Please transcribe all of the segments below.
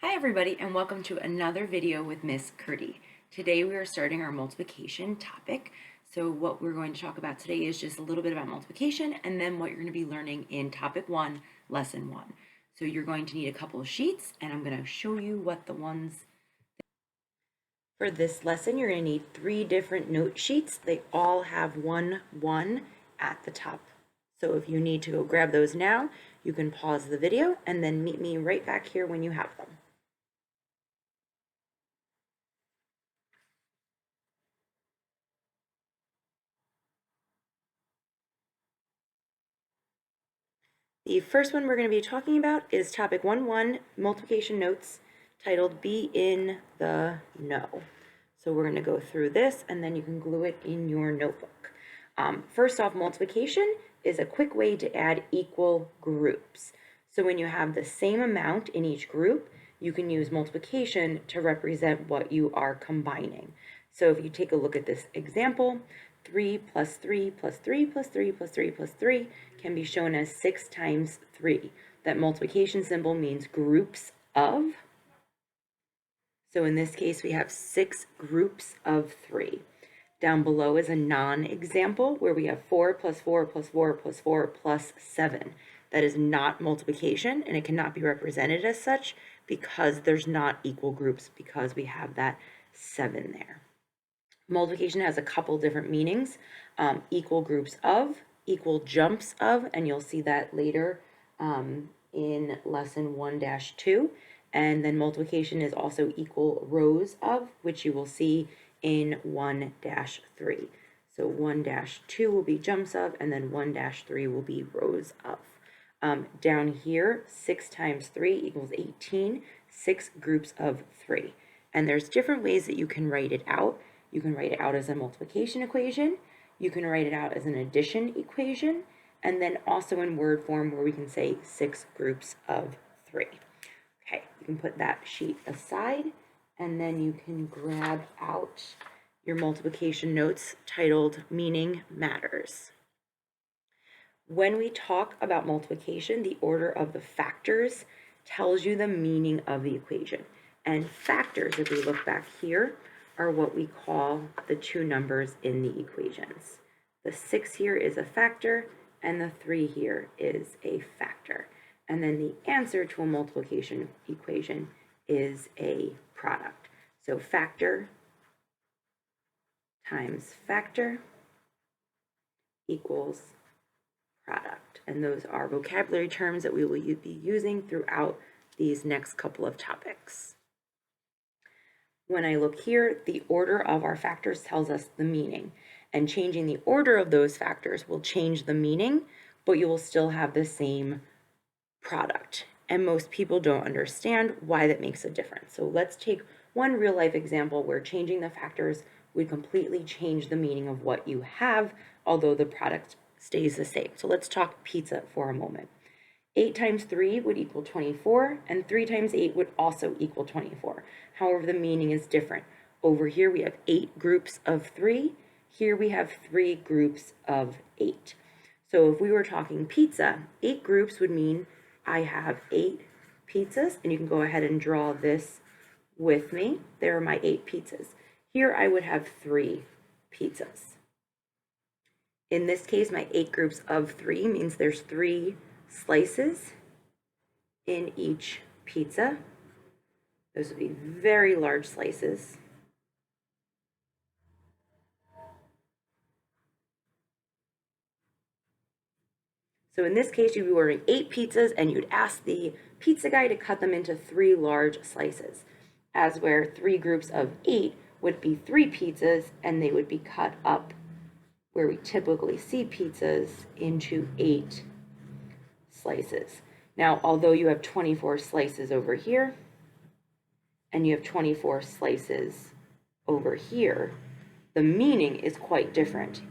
Hi everybody, and welcome to another video with Miss Curdy. Today we are starting our multiplication topic. So what we're going to talk about today is just a little bit about multiplication and then what you're going to be learning in topic 1, lesson 1. So you're going to need a couple of sheets and I'm going to show you what the ones. For this lesson, you're going to need 3 different note sheets. They all have 1, 1 at the top. So if you need to go grab those now, you can pause the video and then meet me right back here when you have them. The first one we're going to be talking about is topic 1-1, multiplication notes, titled Be in the Know. So we're going to go through this and then you can glue it in your notebook. First off, multiplication is a quick way to add equal groups. So when you have the same amount in each group, you can use multiplication to represent what you are combining. So if you take a look at this example, 3 plus 3 plus 3 plus 3 plus 3 plus 3 can be shown as 6 times 3. That multiplication symbol means groups of. So in this case, we have 6 groups of 3. Down below is a non-example where we have 4 plus 4 plus 4 plus 4 plus 7. That is not multiplication, and it cannot be represented as such because there's not equal groups, because we have that 7 there. Multiplication has a couple different meanings, equal groups of, equal jumps of, and you'll see that later in lesson 1-2. And then multiplication is also equal rows of, which you will see in 1-3. So 1-2 will be jumps of, and then 1-3 will be rows of. Down here, 6 times 3 equals 18, 6 groups of 3. And there's different ways that you can write it out. You can write it out as a multiplication equation, you can write it out as an addition equation, and then also in word form where we can say 6 groups of 3. Okay, you can put that sheet aside, and then you can grab out your multiplication notes titled Meaning Matters. When we talk about multiplication, the order of the factors tells you the meaning of the equation. And factors, if we look back here, are what we call the two numbers in the equations. The 6 here is a factor, and the 3 here is a factor. And then the answer to a multiplication equation is a product. So factor times factor equals product. And those are vocabulary terms that we will be using throughout these next couple of topics. When I look here, the order of our factors tells us the meaning, and changing the order of those factors will change the meaning, but you will still have the same product. And most people don't understand why that makes a difference. So let's take one real life example where changing the factors would completely change the meaning of what you have, although the product stays the same. So let's talk pizza for a moment. 8 times 3 would equal 24, and 3 times 8 would also equal 24. However, the meaning is different. Over here we have 8 groups of 3. Here we have 3 groups of 8. So if we were talking pizza, 8 groups would mean I have 8 pizzas, and you can go ahead and draw this with me. There are my 8 pizzas. Here I would have 3 pizzas. In this case, my 8 groups of 3 means there's 3 slices in each pizza. Those would be very large slices. So in this case, you'd be ordering 8 pizzas and you'd ask the pizza guy to cut them into 3 large slices, as where 3 groups of 8 would be 3 pizzas and they would be cut up where we typically see pizzas into 8 slices. Now, although you have 24 slices over here and you have 24 slices over here, the meaning is quite different.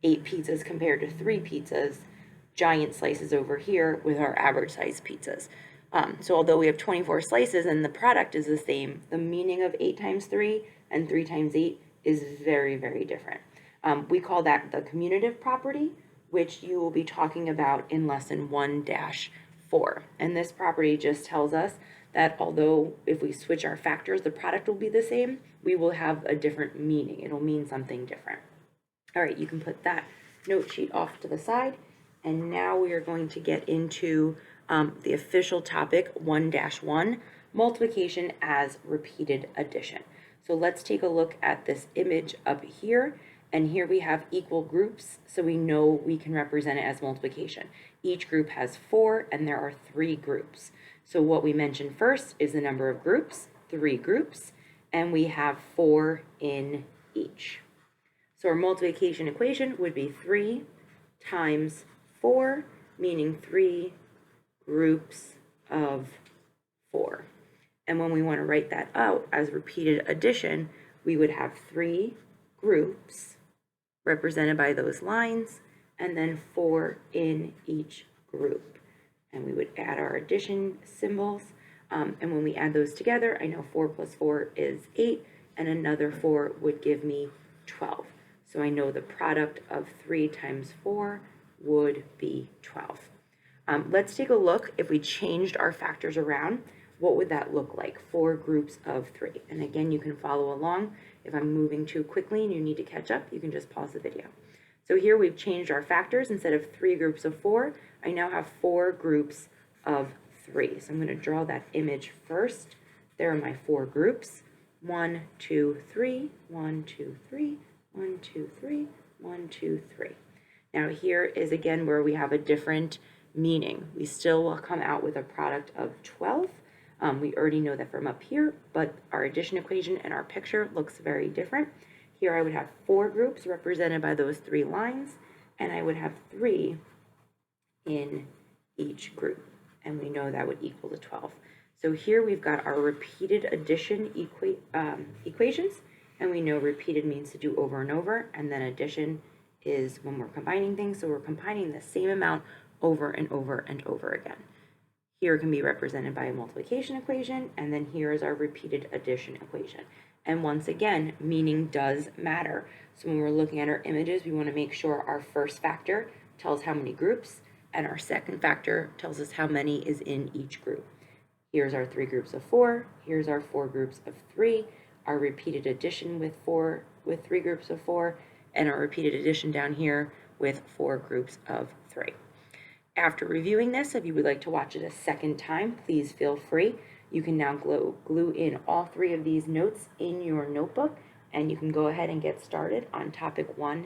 8 pizzas compared to 3 pizzas, giant slices over here with our average size pizzas. So although we have 24 slices and the product is the same, the meaning of 8 times 3 and 3 times 8 is very, very different. We call that the commutative property, which you will be talking about in lesson 1-4. And this property just tells us that although if we switch our factors, the product will be the same, we will have a different meaning. It'll mean something different. All right, you can put that note sheet off to the side. And now we are going to get into the official topic 1-1, multiplication as repeated addition. So let's take a look at this image up here. And here we have equal groups, so we know we can represent it as multiplication. Each group has 4, and there are 3 groups. So what we mentioned first is the number of groups, 3 groups, and we have 4 in each. So our multiplication equation would be 3 times 4, meaning 3 groups of 4. And when we want to write that out as repeated addition, we would have 3 groups represented by those lines, and then 4 in each group. And we would add our addition symbols, and when we add those together, I know 4 plus 4 is 8, and another 4 would give me 12. So I know the product of 3 times 4 would be 12. Let's take a look. If we changed our factors around, what would that look like? 4 groups of 3. And again, you can follow along. If I'm moving too quickly and you need to catch up, you can just pause the video. So here we've changed our factors. Instead of 3 groups of 4, I now have 4 groups of 3. So I'm going to draw that image first. There are my 4 groups. 1, 2, 3, 1, 2, 3, 1, 2, 3, 1, 2, 3. Now here is again where we have a different meaning. We still will come out with a product of 12. We already know that from up here, but our addition equation and our picture looks very different. Here I would have 4 groups represented by those 3 lines, and I would have 3 in each group, and we know that would equal to 12. So here we've got our repeated addition equations, and we know repeated means to do over and over, and then addition is when we're combining things, so we're combining the same amount over and over and over again. Here it can be represented by a multiplication equation, and then here is our repeated addition equation. And once again, meaning does matter. So when we're looking at our images, we want to make sure our first factor tells how many groups, and our second factor tells us how many is in each group. Here's our 3 groups of 4, here's our 4 groups of 3, our repeated addition with 3 groups of 4, and our repeated addition down here with 4 groups of 3. After reviewing this, if you would like to watch it a second time, please feel free. You can now glue in all 3 of these notes in your notebook, and you can go ahead and get started on topic 1-1.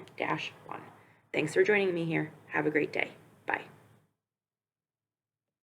Thanks for joining me here. Have a great day. Bye.